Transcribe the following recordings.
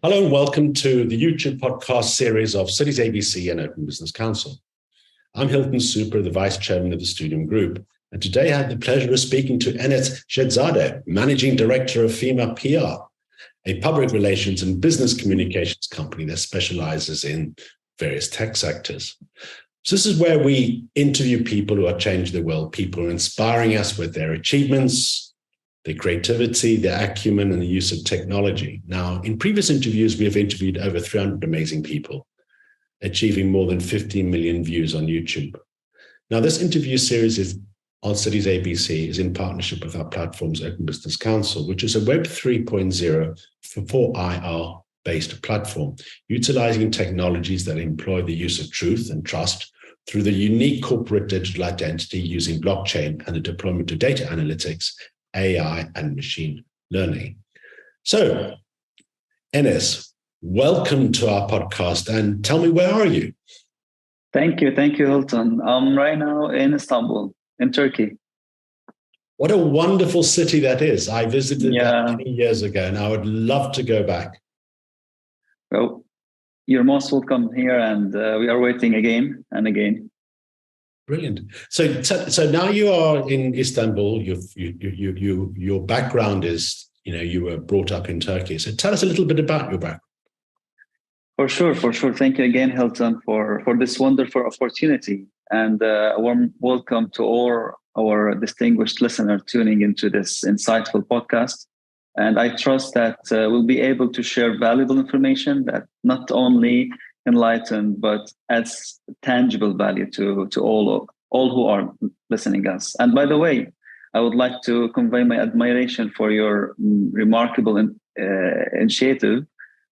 Hello and welcome to the YouTube podcast series of Citiesabc and Open Business Council. I'm Hilton Supra, the Vice Chairman of the Ztudium Group, and today I have the pleasure of speaking to Enes Şehzade, Managing Director of FIMA PR, a public relations and business communications company that specializes in various tech sectors. So this is where we interview people who are changing the world, people who are inspiring us with their achievements, their creativity, their acumen, and the use of technology. Now, in previous interviews, we have interviewed over 300 amazing people, achieving more than 15 million views on YouTube. Now, this interview series on Citiesabc is in partnership with our platform's Open Business Council, which is a Web 3.0 for IR-based platform, utilizing technologies that employ the use of truth and trust through the unique corporate digital identity using blockchain and the deployment of data analytics, AI, and machine learning. So, Enes, welcome to our podcast, and tell me, where are you? Thank you, Hilton. I'm right now in Istanbul, in Turkey. What a wonderful city that is. I visited that many years ago, and I would love to go back. Well, you're most welcome here, and we are waiting again and again. Brilliant. So now you are in Istanbul. Your background is, you were brought up in Turkey. So tell us a little bit about your background. For sure. Thank you again, Hilton, for this wonderful opportunity, and a warm welcome to all our distinguished listeners tuning into this insightful podcast. And I trust that we'll be able to share valuable information that not only enlighten but adds tangible value to all who are listening us. And by the way, I would like to convey my admiration for your remarkable initiative,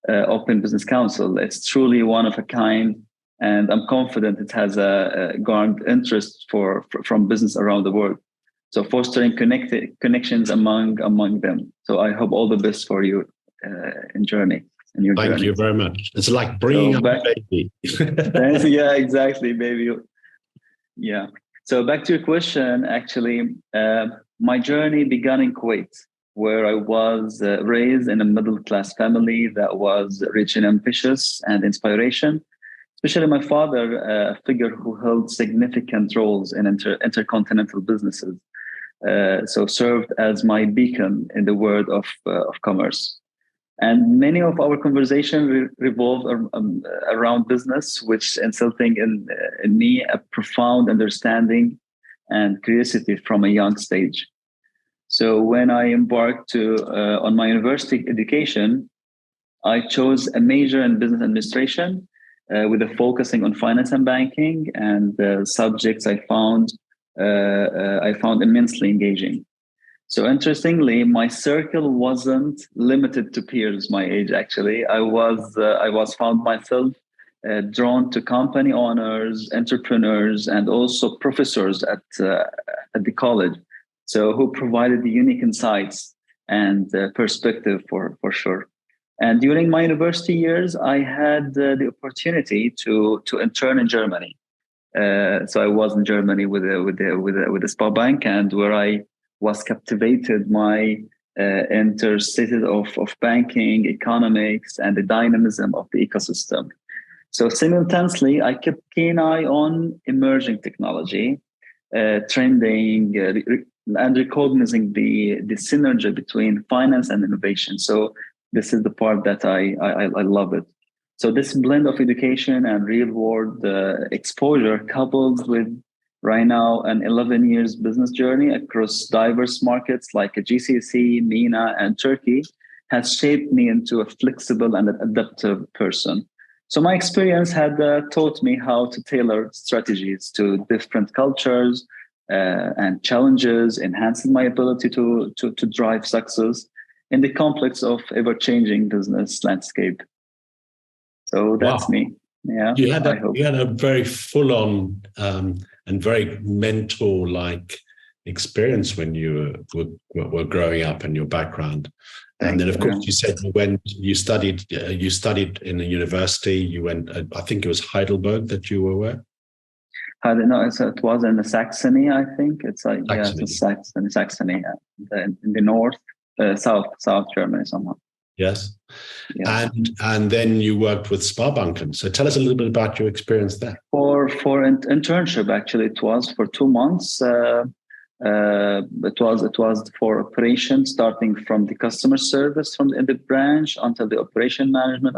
Open Business Council. It's truly one of a kind, and I'm confident it has a garnered interest from business around the world. So fostering connections among them. So I hope all the best for you in journey. Thank you very much. It's like bringing up a baby. Yeah, exactly, baby. Yeah. So back to your question, actually, my journey began in Kuwait, where I was raised in a middle-class family that was rich in ambitious and inspiration. Especially my father, a figure who held significant roles in intercontinental businesses. So served as my beacon in the world of commerce. And many of our conversations revolved around business, which instilled in me a profound understanding and curiosity from a young stage. So when I embarked on my university education, I chose a major in business administration with a focusing on finance and banking, and subjects I found immensely engaging. So interestingly, my circle wasn't limited to peers my age. Actually, I found myself drawn to company owners, entrepreneurs, and also professors at the college. So who provided the unique insights and perspective for sure. And during my university years, I had the opportunity to intern in Germany. So I was in Germany with the Spar Bank, and where I was captivated my intersection of banking, economics, and the dynamism of the ecosystem. So simultaneously, I kept keen eye on emerging technology, trending, and recognizing the synergy between finance and innovation. So this is the part that I love it. So this blend of education and real-world exposure, coupled with right now an 11 years business journey across diverse markets like GCC, MENA, and Turkey, has shaped me into a flexible and adaptive person. So my experience had taught me how to tailor strategies to different cultures and challenges, enhancing my ability to drive success in the complex of ever-changing business landscape. So that's me. Yeah, you had a very full-on and very mentor-like experience when you were growing up, and your background. And then, of course, you said when you studied in a university, you went. I think it was Heidelberg that you were where? No, it was in Saxony. I think it's like Saxony. Saxony, in the north, south Germany somehow. Yes. Yeah. And then you worked with Spar Banking. So tell us a little bit about your experience there. For an internship, actually, it was for 2 months. It was for operations, starting from the customer service in the branch until the operation management,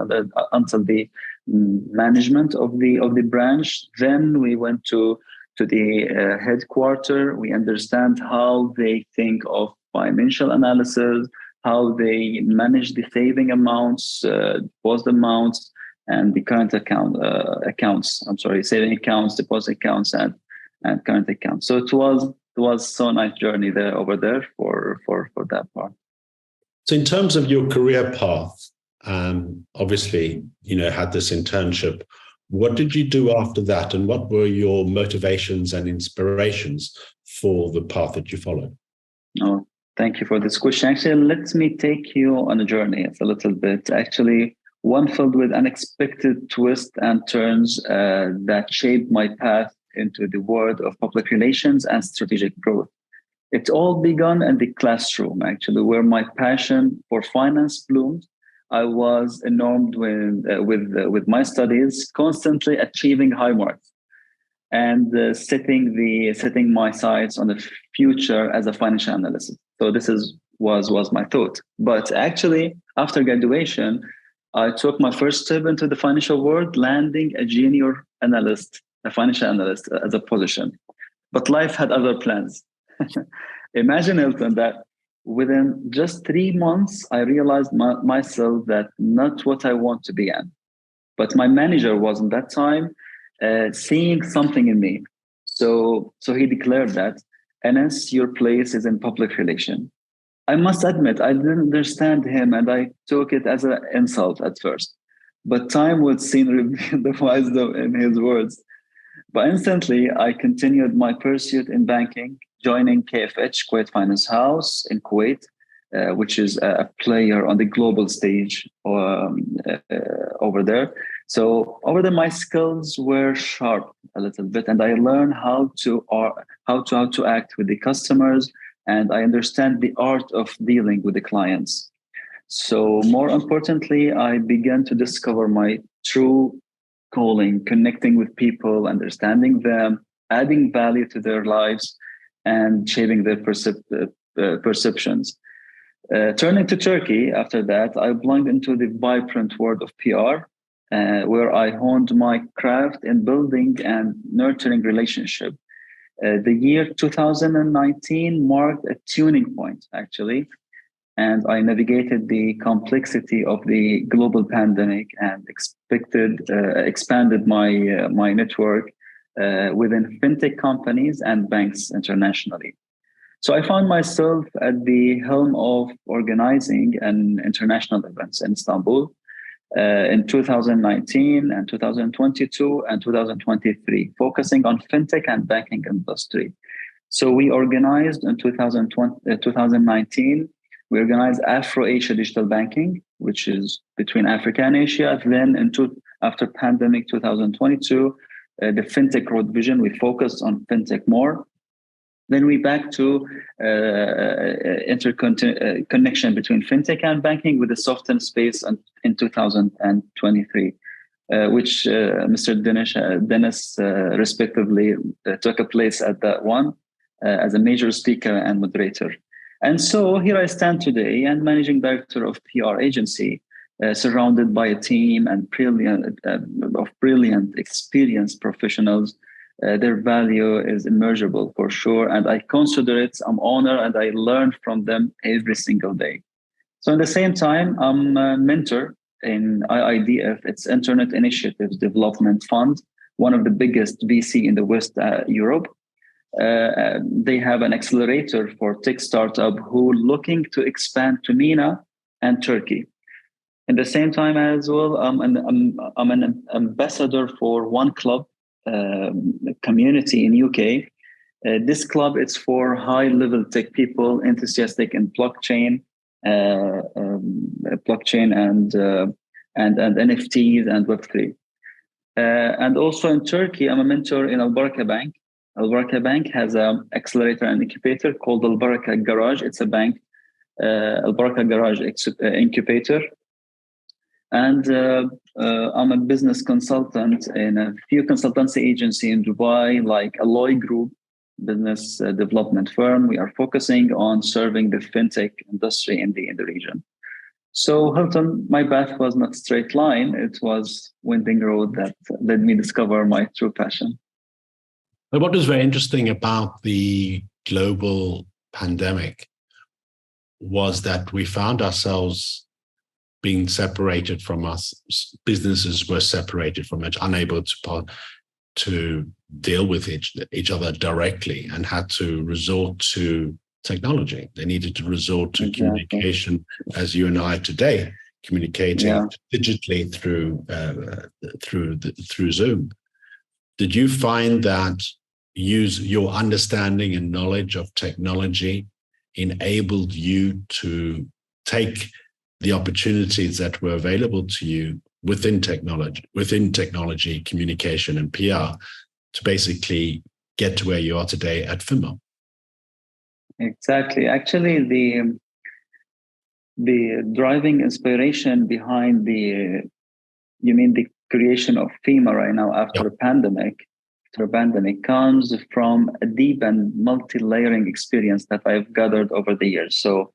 until the management of the branch. Then we went to the headquarters. We understand how they think of financial analysis, how they manage the saving amounts, deposit amounts, and the current accounts. I'm sorry, saving accounts, deposit accounts, and current accounts. So it was so nice journey over there for that part. So in terms of your career path, obviously, had this internship. What did you do after that, and what were your motivations and inspirations for the path that you followed? Oh, thank you for this question. Actually, let me take you on a journey. It's a little bit, actually, one filled with unexpected twists and turns that shaped my path into the world of public relations and strategic growth. It all began in the classroom, actually, where my passion for finance bloomed. I was enamored with my studies, constantly achieving high marks, and setting my sights on the future as a financial analyst. So this was my thought. But actually, after graduation, I took my first step into the financial world, landing a junior analyst, a financial analyst as a position. But life had other plans. Imagine, Hilton, that within just 3 months, I realized myself that not what I want to be in. But my manager was at that time seeing something in me. So he declared that, Enes, your place is in public relations. I must admit, I didn't understand him, and I took it as an insult at first. But time would soon reveal the wisdom in his words. But instantly, I continued my pursuit in banking, joining KFH, Kuwait Finance House in Kuwait, which is a player on the global stage over there. So over there, my skills were sharp a little bit, and I learned how to act with the customers, and I understand the art of dealing with the clients. So more importantly, I began to discover my true calling, connecting with people, understanding them, adding value to their lives, and shaping their perceptions. Turning to Turkey, after that, I plunged into the vibrant world of PR, where I honed my craft in building and nurturing relationships. The year 2019 marked a tuning point, actually, and I navigated the complexity of the global pandemic and expanded my network within fintech companies and banks internationally. So I found myself at the helm of organizing an international events in Istanbul in 2019 and 2022 and 2023, focusing on fintech and banking industry. So we organized in 2019, we organized Afro-Asia Digital Banking, which is between Africa and Asia. Then after pandemic 2022, the fintech growth vision, we focused on fintech more. Then we back to connection between fintech and banking with the software space in 2023, which Mr. Dennis respectively took a place at that one as a major speaker and moderator. And so here I stand today and managing director of PR agency, surrounded by a team and brilliant, experienced professionals. Their value is immeasurable for sure. And I consider it, I'm honored, and I learn from them every single day. So at the same time, I'm a mentor in IIDF, it's Internet Initiatives Development Fund, one of the biggest VC in the West Europe. They have an accelerator for tech startup who looking to expand to MENA and Turkey. At the same time as well, I'm an ambassador for one club community in UK. This club is for high-level tech people enthusiastic in blockchain and NFTs and Web3. And also in Turkey, I'm a mentor in Al Baraka Bank. Al Baraka Bank has an accelerator and incubator called Al Baraka Garage. It's a bank, Al Baraka Garage incubator. And I'm a business consultant in a few consultancy agency in Dubai, like Alloy Group business development firm. We are focusing on serving the fintech industry in the region. So Hilton, my path was not straight line. It was winding road that led me discover my true passion. But what was very interesting about the global pandemic was that we found ourselves being separated from us. Businesses were separated from it, unable to deal with each other directly, and had to resort to technology. They needed to resort to communication, as you and I today communicating digitally through Zoom. Did you find that your understanding and knowledge of technology enabled you to take the opportunities that were available to you within technology, communication, and PR to basically get to where you are today at FIMA? Exactly. Actually, the driving inspiration behind the creation of FIMA right now after a pandemic comes from a deep and multi-layering experience that I've gathered over the years. So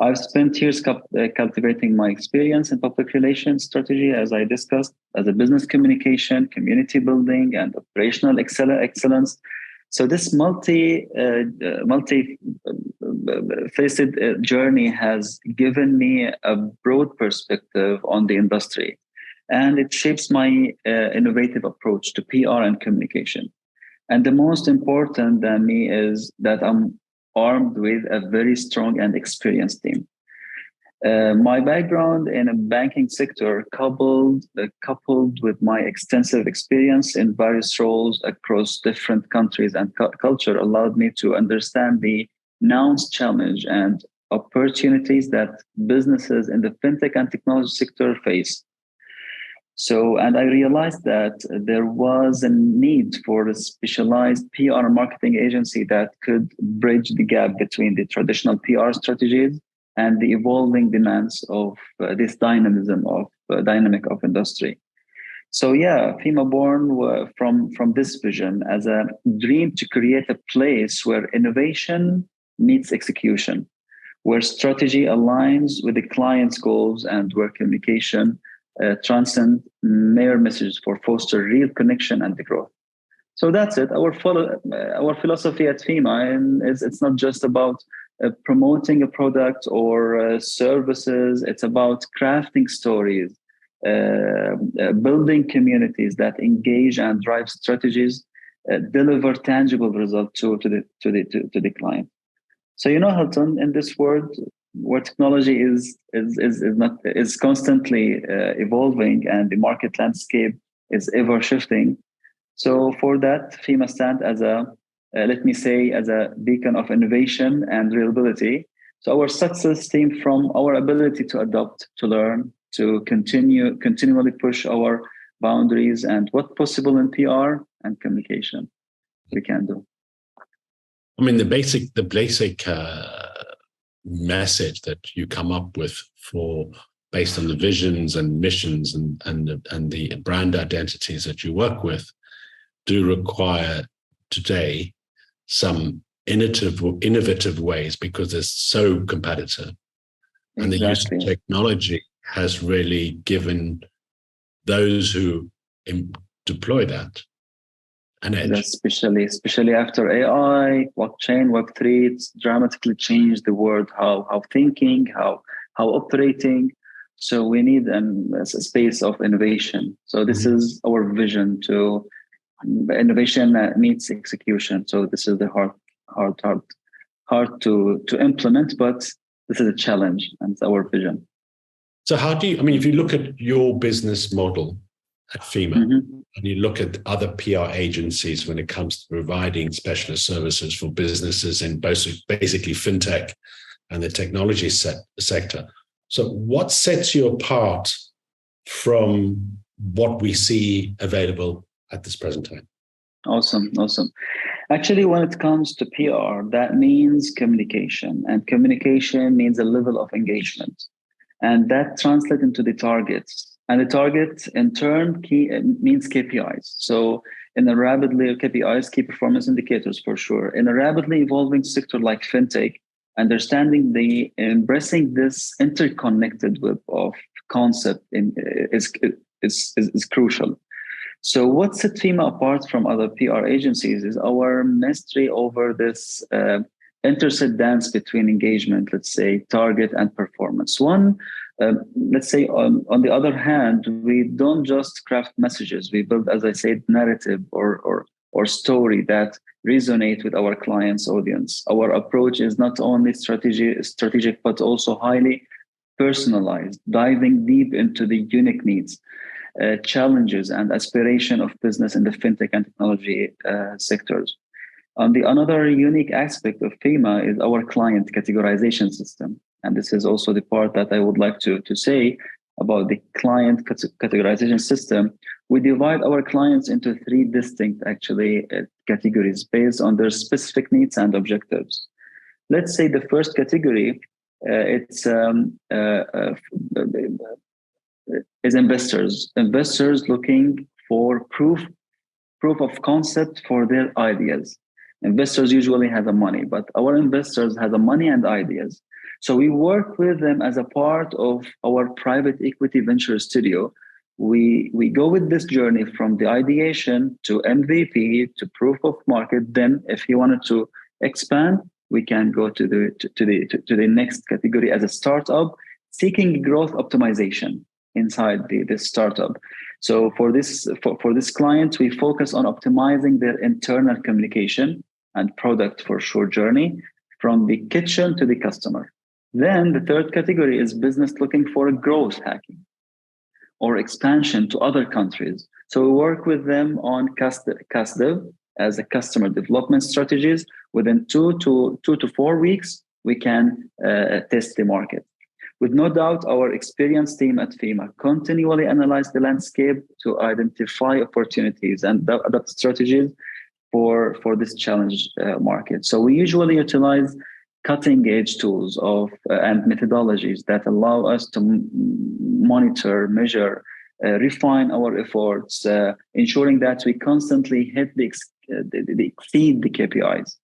I've spent years cultivating my experience in public relations strategy, as I discussed, as a business communication, community building, and operational excellence. So this multi-faceted journey has given me a broad perspective on the industry, and it shapes my innovative approach to PR and communication. And the most important than me is that I'm armed with a very strong and experienced team. My background in a banking sector, coupled with my extensive experience in various roles across different countries and culture, allowed me to understand the nuanced challenge and opportunities that businesses in the fintech and technology sector face. So, and I realized that there was a need for a specialized PR marketing agency that could bridge the gap between the traditional PR strategies and the evolving demands of this dynamic of industry. So yeah, FIMA born from this vision as a dream to create a place where innovation meets execution, where strategy aligns with the client's goals, and where communication transcend mere messages for foster real connection and the growth. So that's it. Our philosophy at FIMA, and it's not just about promoting a product or services. It's about crafting stories, building communities that engage and drive strategies, deliver tangible results to the client. So Hilton, in this world where technology is constantly evolving and the market landscape is ever shifting. So for that, FIMA stands as as a beacon of innovation and reliability. So our success stems from our ability to adapt, to learn, to continually push our boundaries and what's possible in PR and communication we can do. I mean, the basic message that you come up with based on the visions and missions and the brand identities that you work with do require today some innovative ways, because they're so competitive. And the use of technology has really given those who deploy that an edge. Especially after AI, blockchain, Web3, it's dramatically changed the world, how thinking, how operating. So we need a space of innovation. So this is our vision to innovation that meets execution. So this is the hard to implement, but this is a challenge, and it's our vision. So if you look at your business model at FIMA, and you look at other PR agencies when it comes to providing specialist services for businesses in basically fintech and the technology sector. So what sets you apart from what we see available at this present time? Awesome. Actually, when it comes to PR, that means communication, and communication means a level of engagement. And that translates into the targets. And the target in turn means KPIs. So in a rapidly KPIs, key performance indicators for sure. In a rapidly evolving sector like fintech, embracing this interconnected web of concept is crucial. So what sets FIMA apart from other PR agencies is our mastery over this intersect dance between engagement, let's say, target and performance. Let's say on the other hand, we don't just craft messages. We build, as I said, narrative or story that resonate with our client's audience. Our approach is not only strategic, but also highly personalized, diving deep into the unique needs, challenges, and aspiration of business in the fintech and technology sectors. Another unique aspect of FIMA is our client categorization system. And this is also the part that I would like to say about the client categorization system. We divide our clients into three distinct, categories based on their specific needs and objectives. Let's say the first category, is investors. Investors looking for proof of concept for their ideas. Investors usually have the money, but our investors have the money and ideas. So we work with them as a part of our private equity venture studio. We go with this journey from the ideation to MVP to proof of market. Then, if he wanted to expand, we can go to the next category as a startup seeking growth optimization inside the startup. So for this client, we focus on optimizing their internal communication and product for sure journey from the kitchen to the customer. Then the third category is business looking for a growth hacking or expansion to other countries. So we work with them on CASDEV as a customer development strategies. Within 2 to 4 weeks, we can test the market. With no doubt, our experienced team at FIMA continually analyze the landscape to identify opportunities and adapt strategies for this challenge market. So we usually utilize cutting-edge tools and methodologies that allow us to monitor, measure, refine our efforts, ensuring that we constantly exceed the KPIs.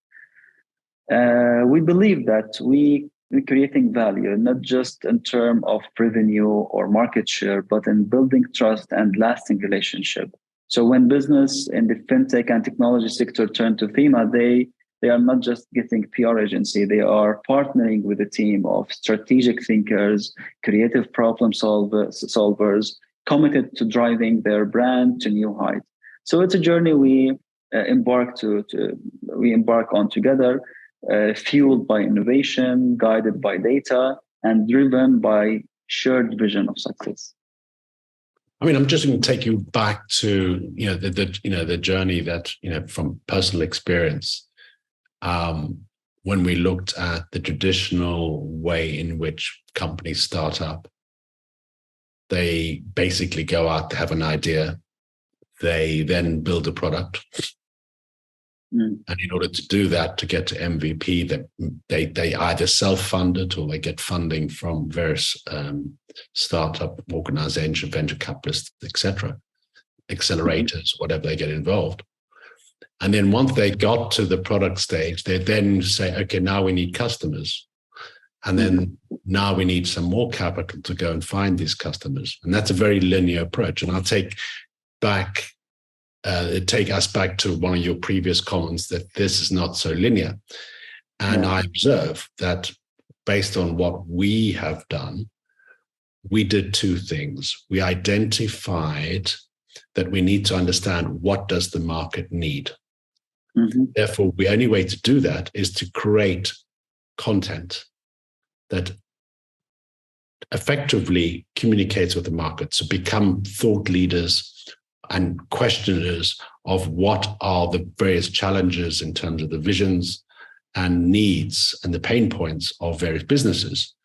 We believe that we're creating value, not just in terms of revenue or market share, but in building trust and lasting relationship. So when business in the fintech and technology sector turn to FIMA, they are not just getting PR agency, they are partnering with a team of strategic thinkers, creative problem solvers, committed to driving their brand to new heights. So it's a journey we embark on together, fueled by innovation, guided by data, and driven by shared vision of success. I mean, I'm just going to take you back to the journey that from personal experience. When we looked at the traditional way in which companies start up, they basically go out to have an idea. They then build a product. And in order to do that, to get to MVP, that they either self-fund it or they get funding from various startup organizations, venture capitalists, etc., accelerators, whatever they get involved. And then once they got to the product stage, they then say, okay, now we need customers. And then now we need some more capital to go and find these customers. And that's a very linear approach. And I'll take us back to one of your previous comments that this is not so linear. And I observe that based on what we have done, we did two things. We identified that we need to understand what does the market need. Therefore, the only way to do that is to create content that effectively communicates with the market. So become thought leaders and questioners of what are the various challenges in terms of the visions and needs and the pain points of various businesses.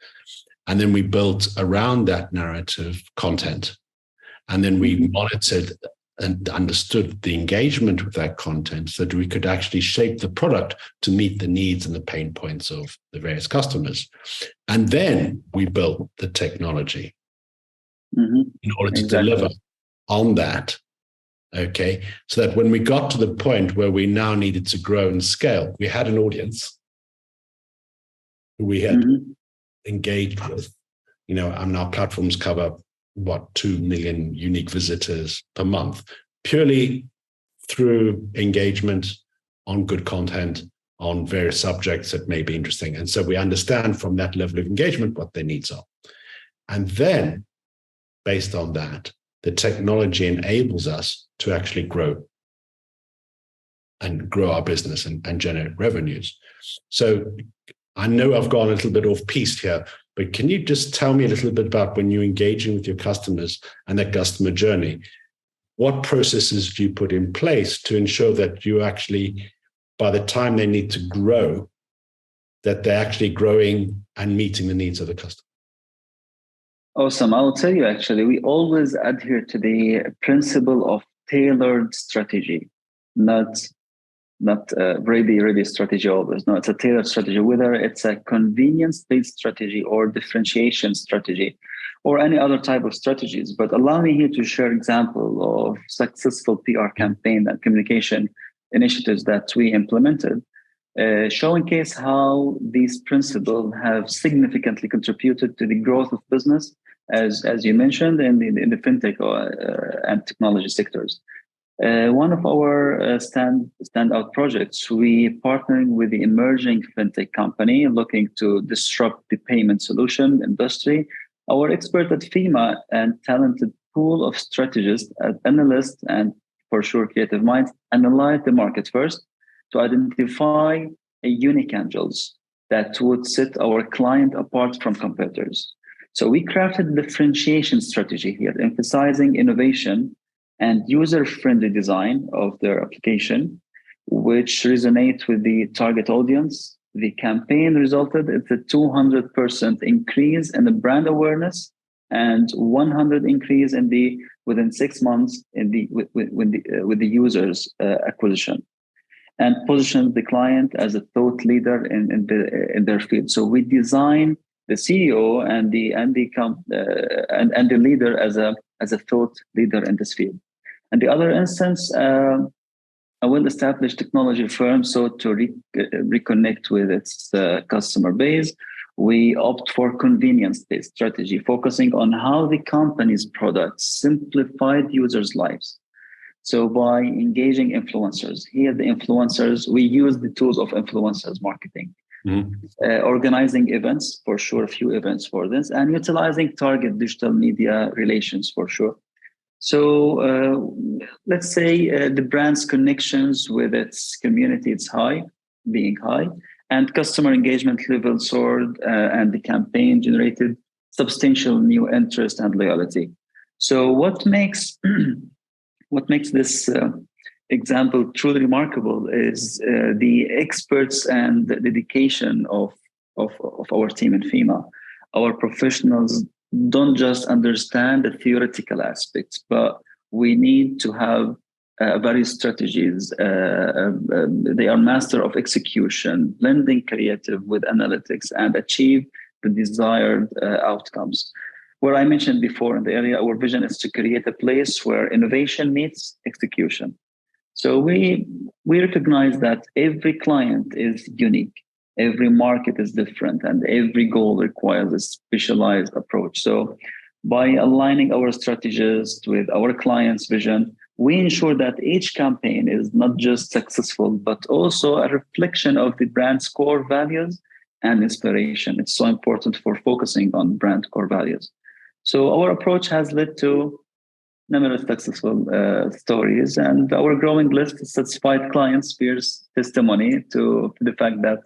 And then we built around that narrative content. And then we monitored and understood the engagement with that content so that we could actually shape the product to meet the needs and the pain points of the various customers. And then we built the technology in order to deliver on that. Okay, so that when we got to the point where we now needed to grow and scale, we had an audience who we had engaged with. You know, and our platforms cover 2 million unique visitors per month, purely through engagement on good content on various subjects that may be interesting. And so we understand from that level of engagement what their needs are. And then, based on that, the technology enables us to actually grow our business and generate revenues. So I know I've gone a little bit off piste here, but can you just tell me a little bit about when you're engaging with your customers and their customer journey, what processes do you put in place to ensure that you actually, by the time they need to grow, that they're actually growing and meeting the needs of the customer? Awesome. I'll tell you, actually, we always adhere to the principle of tailored strategy, not ready strategy always. No, it's a tailored strategy, whether it's a convenience-based strategy or differentiation strategy or any other type of strategies. But allow me here to share example of successful PR campaign and communication initiatives that we implemented, showcase how these principles have significantly contributed to the growth of business, as you mentioned, in the fintech and technology sectors. One of our standout projects, we partnered with the emerging fintech company looking to disrupt the payment solution industry. Our expert at FIMA and talented pool of strategists, analysts, and for sure creative minds analyzed the market first to identify unique angles that would set our client apart from competitors. So we crafted a differentiation strategy here, emphasizing innovation and user-friendly design of their application, which resonates with the target audience. The campaign resulted in a 200% increase in the brand awareness and 100 increase within 6 months with the users acquisition, and positioned the client as a thought leader in their field. So we designed the CEO and the leader as a thought leader in this field. And the other instance, a well-established technology firm sought to reconnect with its customer base. We opt for convenience-based strategy, focusing on how the company's products simplified users' lives. So by engaging influencers, we use the tools of influencers marketing, organizing events, for sure, a few events for this, and utilizing target digital media relations, for sure. So let's say the brand's connections with its community is being high, and customer engagement level soared, and the campaign generated substantial new interest and loyalty. So what makes this example truly remarkable is the experts and the dedication of our team in FIMA. Our professionals don't just understand the theoretical aspects, but we need to have various strategies. They are master of execution, blending creative with analytics, and achieve the desired outcomes. Where I mentioned before in the area, our vision is to create a place where innovation meets execution. So we recognize that every client is unique. Every market is different, and every goal requires a specialized approach. So by aligning our strategies with our client's vision, we ensure that each campaign is not just successful, but also a reflection of the brand's core values and inspiration. It's so important for focusing on brand core values. So our approach has led to numerous successful stories, and our growing list of satisfied clients bears testimony to the fact that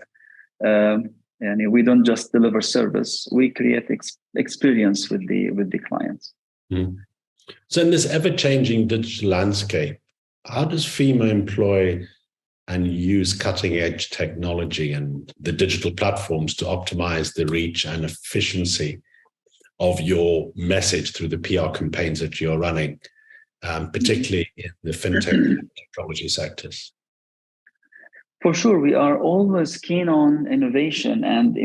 and we don't just deliver service; we create experience with the clients. So, in this ever-changing digital landscape, how does FIMA employ and use cutting-edge technology and the digital platforms to optimize the reach and efficiency of your message through the PR campaigns that you're running? particularly in the fintech technology sectors? For sure, we are always keen on innovation and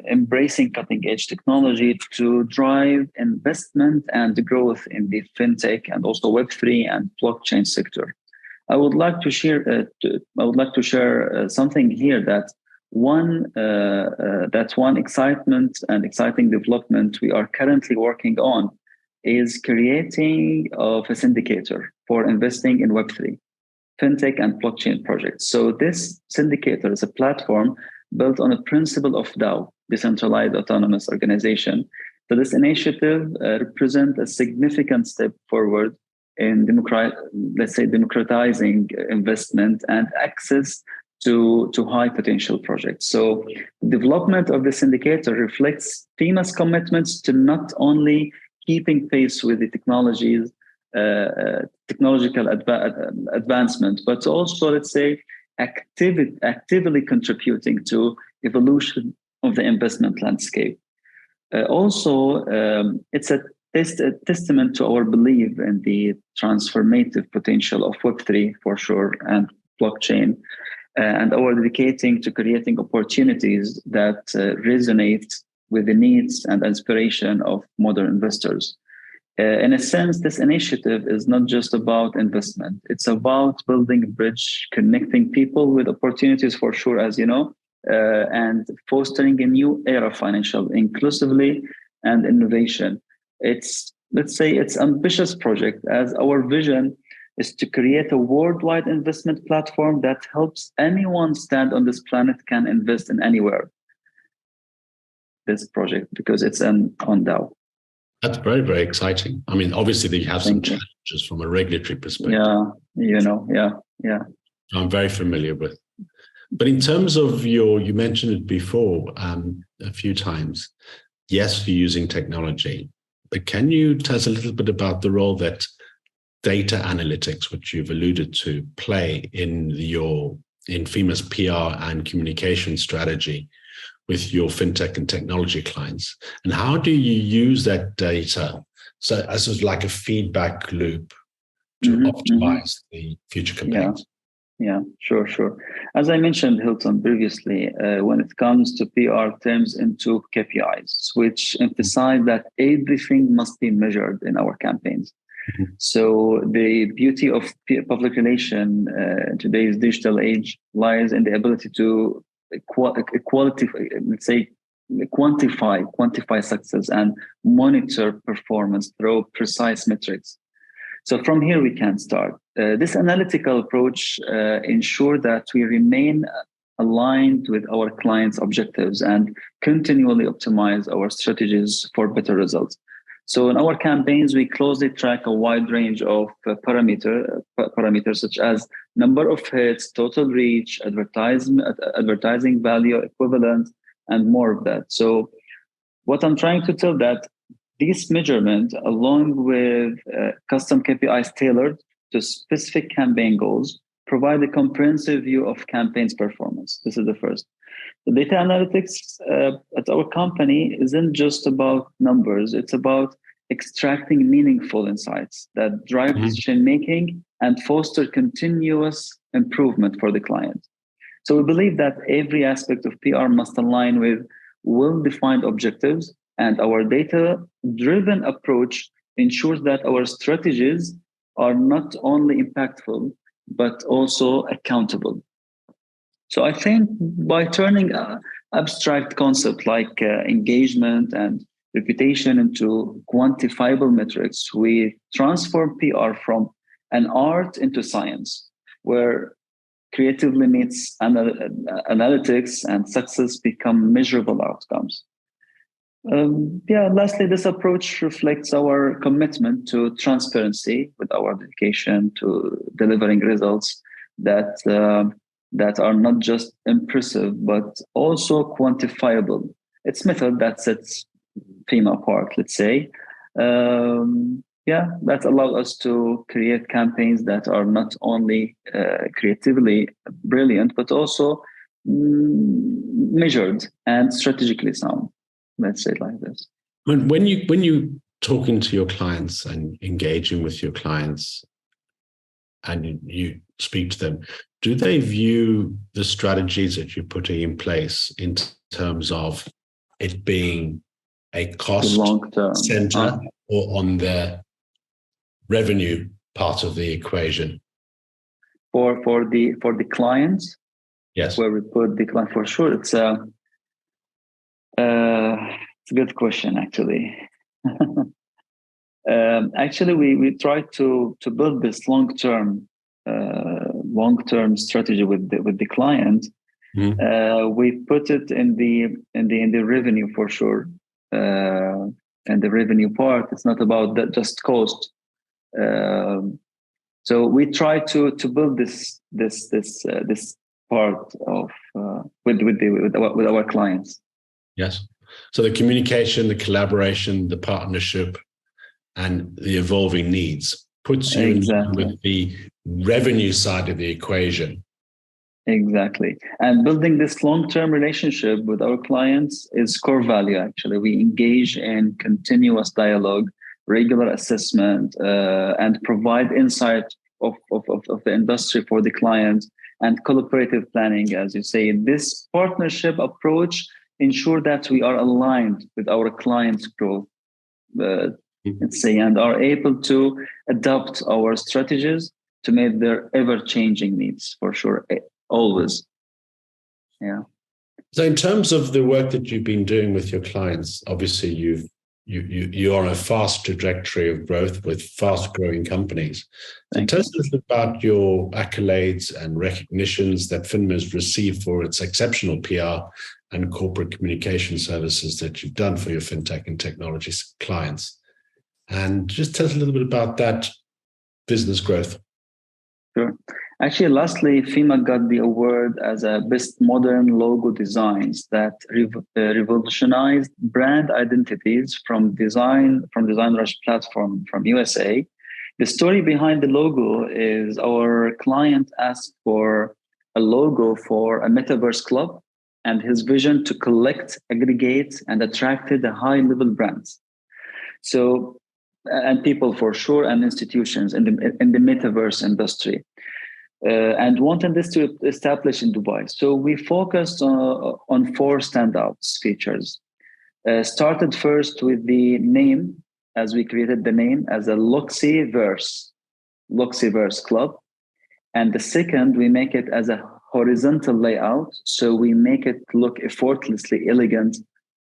embracing cutting-edge technology to drive investment and growth in the fintech and also Web3 and blockchain sector. I would like to share. Something here that one excitement and exciting development we are currently working on is creating of a syndicator for investing in Web3. Fintech and blockchain projects. So this syndicator is a platform built on a principle of DAO, decentralized autonomous organization. So this initiative represents a significant step forward in democratizing investment and access to high potential projects. So the development of this indicator reflects FIMA's commitments to not only keeping pace with the technological advancement, but also, let's say, actively contributing to evolution of the investment landscape. It's a testament to our belief in the transformative potential of Web3 for sure and blockchain, and our dedicating to creating opportunities that resonate with the needs and inspiration of modern investors. In a sense, this initiative is not just about investment. It's about building a bridge, connecting people with opportunities for sure, as you know, and fostering a new era of financial inclusivity and innovation. It's ambitious project, as our vision is to create a worldwide investment platform that helps anyone stand on this planet can invest in anywhere. This project, because it's on DAO. That's very, very exciting. I mean, obviously they have some challenges from a regulatory perspective. Yeah. I'm very familiar with. But in terms of you mentioned it before a few times. Yes, you're using technology, but can you tell us a little bit about the role that data analytics, which you've alluded to, play in FIMA's PR and communication strategy with your fintech and technology clients? And how do you use that data as like a feedback loop to optimize the future campaigns? Yeah, sure. As I mentioned, Hilton, previously, when it comes to PR terms into KPIs, which emphasize that everything must be measured in our campaigns. Mm-hmm. So the beauty of public relation in today's digital age lies in the ability to quantify success and monitor performance through precise metrics. So from here we can start. This analytical approach ensures that we remain aligned with our clients' objectives and continually optimize our strategies for better results. So in our campaigns, we closely track a wide range of parameters such as number of hits, total reach, advertising value equivalent, and more of that. So what I'm trying to tell that these measurements, along with custom KPIs tailored to specific campaign goals, provide a comprehensive view of campaign's performance. This is the first. The data analytics at our company isn't just about numbers. It's about extracting meaningful insights that drive decision making and foster continuous improvement for the client. So we believe that every aspect of PR must align with well-defined objectives, and our data-driven approach ensures that our strategies are not only impactful, but also accountable. So I think by turning abstract concepts like engagement and reputation into quantifiable metrics, we transform PR from an art into science, where creatively meets analytics and success become measurable outcomes. Lastly, this approach reflects our commitment to transparency with our dedication to delivering results that are not just impressive, but also quantifiable. It's method that sets FIMA apart, let's say. That allows us to create campaigns that are not only creatively brilliant, but also measured and strategically sound. Let's say it like this. When you talking to your clients and engaging with your clients, and you speak to them, do they view the strategies that you're putting in place in terms of it being a cost long-term center or on the revenue part of the equation? For the clients? Yes. Where we put the client, for sure. It's a good question, actually. Actually, we try to build this long-term strategy with the client. Mm-hmm. We put it in the revenue, for sure, and the revenue part. It's not about that just cost. So we try to build this part of with our clients. Yes. So the communication, the collaboration, the partnership, and the evolving needs puts you exactly. with the revenue side of the equation. Exactly. And building this long-term relationship with our clients is core value, actually. We engage in continuous dialogue, regular assessment, and provide insight of the industry for the client, and collaborative planning, as you say. This partnership approach ensure that we are aligned with our clients' growth, let's say, and are able to adapt our strategies to meet their ever-changing needs, for sure, always. Yeah. So in terms of the work that you've been doing with your clients, obviously you are on a fast trajectory of growth with fast-growing companies. So tell us a little about your accolades and recognitions that FINMA has received for its exceptional PR and corporate communication services that you've done for your fintech and technology clients. And just tell us a little bit about that business growth. Sure. Actually, lastly, FIMA got the award as a best modern logo designs that revolutionized brand identities from Design Rush platform from USA. The story behind the logo is our client asked for a logo for a metaverse club, and his vision to collect, aggregate, and attracted a high-level brands. So, and people for sure, and institutions in the metaverse industry. And wanted this to establish in Dubai. So we focused on 4 standouts features. Started first with the name, as we created the name as a Luxyverse Club. And the second, we make it as a horizontal layout. So we make it look effortlessly elegant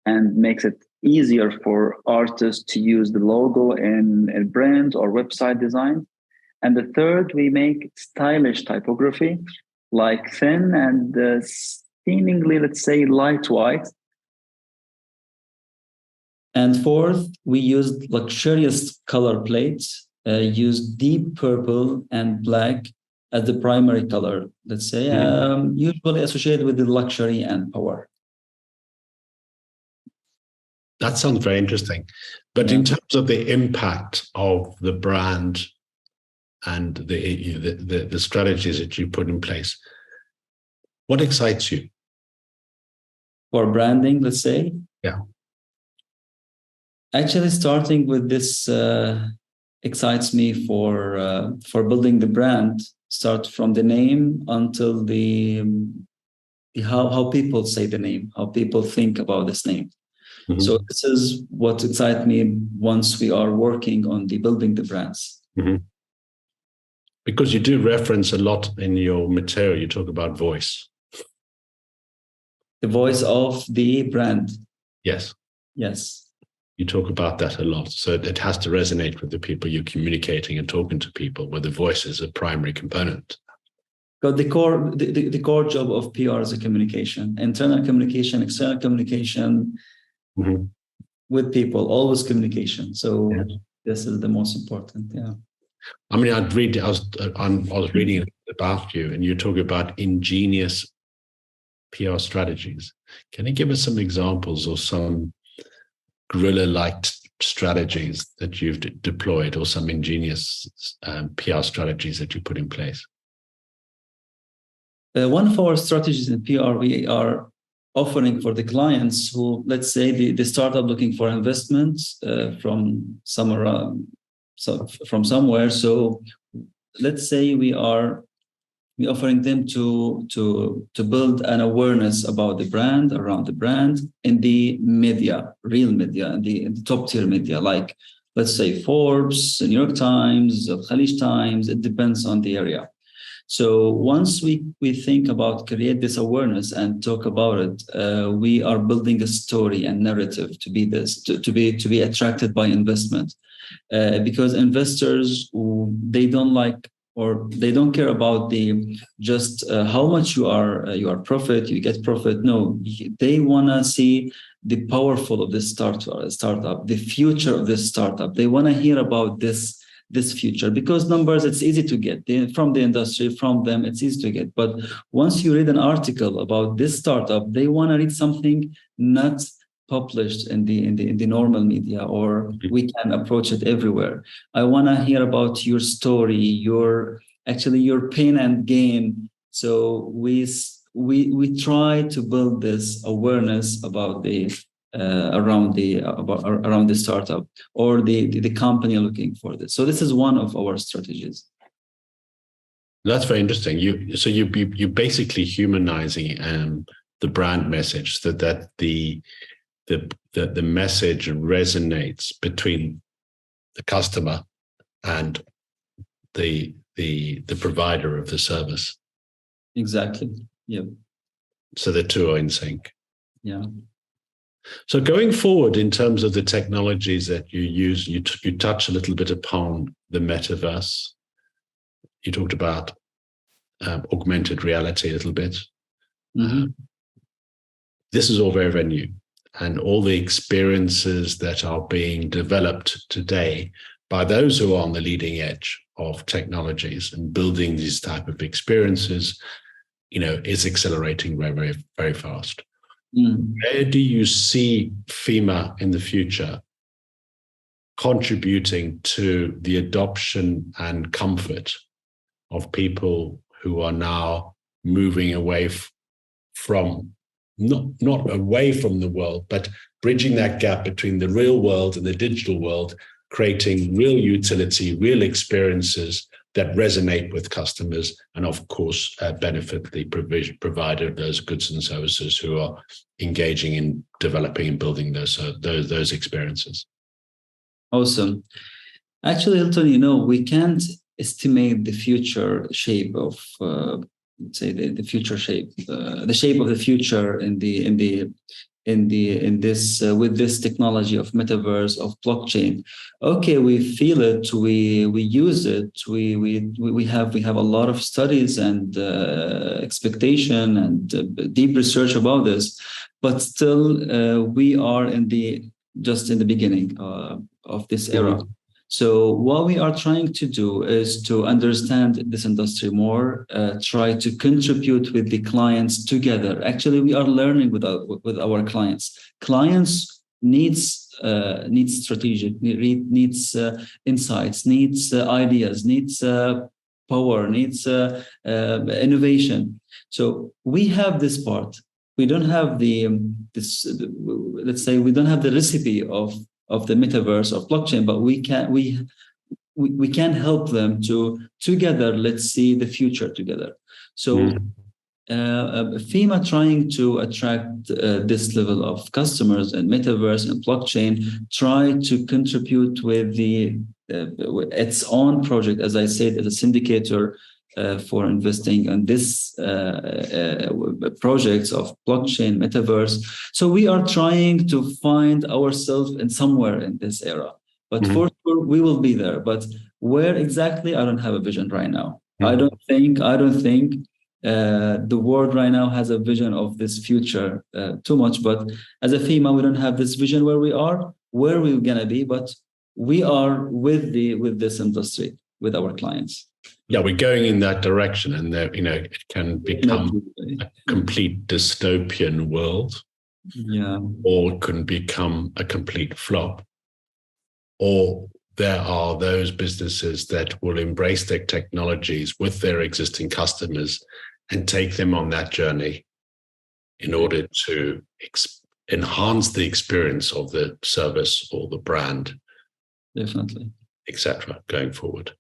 and makes it easier for artists to use the logo in a brand or website design. And the third, we make stylish typography, like thin and seemingly, let's say, light white. And fourth, we used luxurious color plates, used deep purple and black as the primary color, let's say, usually associated with the luxury and power. That sounds very interesting. But in terms of the impact of the brand and the strategies that you put in place, what excites you? For branding, let's say? Yeah. Actually, starting with this excites me for building the brand. Start from the name until the how people say the name, how people think about this name. Mm-hmm. So this is what excites me once we are working on the building the brands. Mm-hmm. Because you do reference a lot in your material, you talk about voice. The voice of the brand. Yes. Yes. You talk about that a lot. So it has to resonate with the people you're communicating and talking to people, where the voice is a primary component. But the core job of PR is a communication, internal communication, external communication with people, always communication. So this is the most important. Yeah. I mean, I was reading about you, and you talk about ingenious PR strategies. Can you give us some examples or some guerrilla-like strategies that you've deployed, or some ingenious PR strategies that you put in place? One of our strategies in PR, we are offering for the clients who, let's say, the startup looking for investments from somewhere. So let's say we're offering them to build an awareness about the brand, around the brand, in the media, real media, in the top tier media, like let's say Forbes, New York Times, Khalij Times. It depends on the area. So once we think about create this awareness and talk about it, we are building a story and narrative to be attracted by investment, because investors, they don't like, or they don't care about the just how much you get profit. No, they want to see the powerful of this startup, the future of this startup. They want to hear about this future, because numbers, it's easy to get from the industry, from them, it's easy to get. But once you read an article about this startup, they want to read something not published in the normal media, or we can approach it everywhere. I want to hear about your story, your pain and gain. So we try to build this awareness about around the startup or the company looking for this. So this is one of our strategies. That's very interesting. You basically humanizing the brand message, so that the message resonates between the customer and the provider of the service. Exactly. Yeah. So the two are in sync. Yeah. So going forward, in terms of the technologies that you use, you touch a little bit upon the metaverse. You talked about augmented reality a little bit. Mm-hmm. This is all very, very new. And all the experiences that are being developed today by those who are on the leading edge of technologies and building these type of experiences, is accelerating very, very, very fast. Where do you see FIMA in the future contributing to the adoption and comfort of people who are now moving away from, not away from the world, but bridging that gap between the real world and the digital world, creating real utility, real experiences that resonate with customers, and of course benefit the provider of those goods and services who are engaging in developing and building those experiences? Awesome. Actually, Hilton, we can't estimate the future shape of, let's say, the future shape, the shape of the future with this technology of metaverse, of blockchain. Okay, we feel it, we use it, we have a lot of studies and expectation and deep research about this, but still we are just in the beginning of this era. So what we are trying to do is to understand this industry more, try to contribute with the clients together. Actually, we are learning with our clients. Clients needs strategic, needs insights, needs ideas, needs power, needs innovation. So we have this part. We don't have let's say we don't have the recipe of the metaverse, of blockchain, but we can help them to together, let's see the future together. So FIMA trying to attract this level of customers and metaverse and blockchain, try to contribute with its own project, as I said, as a syndicator for investing in this projects of blockchain, metaverse. So we are trying to find ourselves in somewhere in this era, but for sure we will be there. But where exactly, I don't have a vision right now. I don't think the world right now has a vision of this future too much. But as a FIMA, we don't have this vision where we're gonna be, but we are with this industry, with our clients. Yeah, we're going in that direction, and it can become a complete dystopian world, or it can become a complete flop. Or there are those businesses that will embrace their technologies with their existing customers and take them on that journey in order to enhance the experience of the service or the brand, Definitely, etc., going forward.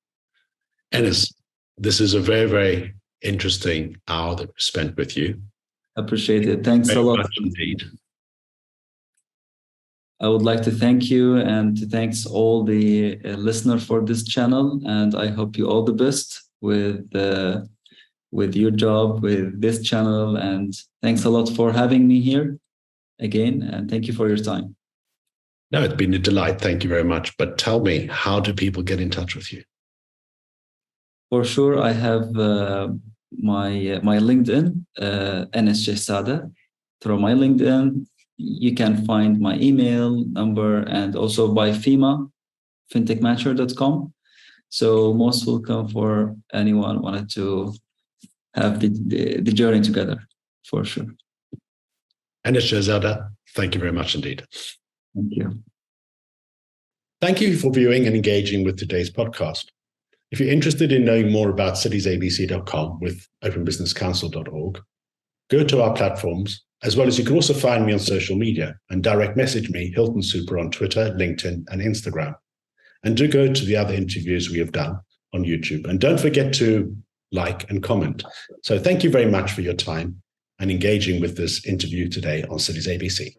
Enes, this is a very, very interesting hour that we spent with you. Appreciate it. Thanks Very a lot. much indeed. I would like to thank you and to thanks all the listener for this channel. And I hope you all the best with your job, with this channel. And thanks a lot for having me here again. And thank you for your time. No, it's been a delight. Thank you very much. But tell me, how do people get in touch with you? For sure, I have my LinkedIn, Enes Şehzade. Through my LinkedIn, you can find my email number and also by FIMA, fintechmatcher.com. So most welcome for anyone wanted to have the journey together, for sure. Enes Şehzade, thank you very much indeed. Thank you. Thank you for viewing and engaging with today's podcast. If you're interested in knowing more about citiesabc.com with openbusinesscouncil.org, go to our platforms, as well as you can also find me on social media and direct message me, Hilton Supra, on Twitter, LinkedIn, and Instagram. And do go to the other interviews we have done on YouTube. And don't forget to like and comment. So thank you very much for your time and engaging with this interview today on Citiesabc.